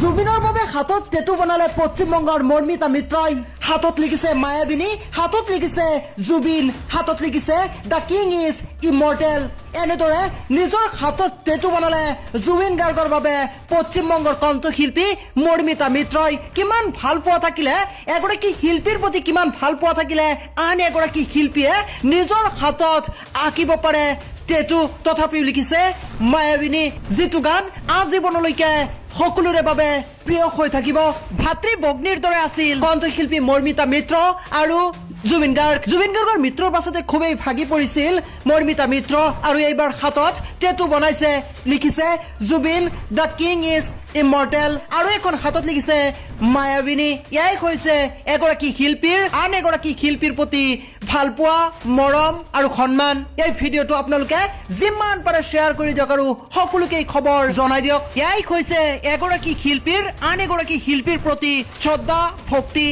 জুবিনৰ বাবে হাতত টেটু বনালে পশ্চিমবংগৰ মৰ্মিতা মিত্ৰই। হাতত লিখিছে মায়াবিনী, হাতত লিখিছে জুবিন, হাতত লিখিছে দ্য কিং ইজ ইমৰ্টেল। এনেদৰে নিজৰ হাতত টেটু বনালে জুবিন গাৰ্গৰ বাবে পশ্চিমবংগৰ কণ্ঠশিল্পী মৰ্মিতা মিত্ৰই। কিমান ভাল পোৱা থাকিলে এগৰাকী শিল্পীৰ প্ৰতি, কিমান ভাল পোৱা থাকিলে আন এগৰাকী শিল্পীয়ে নিজৰ হাতত আঁকিব পাৰে টেটু। তথাপিও লিখিছে মায়াবিনী, যিটো গান আজীৱনলৈকে সকলোৰে বাবে প্ৰিয় হৈ থাকিব। ভাতৃ ভগ্নীৰ দৰে আছিল কণ্ঠশিল্পী মৰ্মিতা মিত্ৰ আৰু জুবিন গাৰ্গ। জুবিন গাৰ্গৰ মৃত্যুৰ পাছতে খুবেই ভাগি পৰিছিল মৰ্মিতা মিত্ৰ, আৰু এইবাৰ হাতত টেটু বনাইছে, লিখিছে Zubeen the king is immortal, আৰু এখন হাতত লিখিছে মায়াবিনী। ইয়াই হৈছে এগৰাকী শিল্পীৰ আন এগৰাকী শিল্পীৰ প্ৰতি ভাল পোৱা, মৰম আৰু সন্মান। এই ভিডিঅ'টো আপোনালোকে যিমান পাৰে শ্বেয়াৰ কৰি দিয়ক আৰু সকলোকে এই খবৰ জনাই দিয়ক। ইয়াই হৈছে এগৰাকী শিল্পীৰ আন এগৰাকী শিল্পীৰ প্ৰতি শ্ৰদ্ধা, ভক্তি।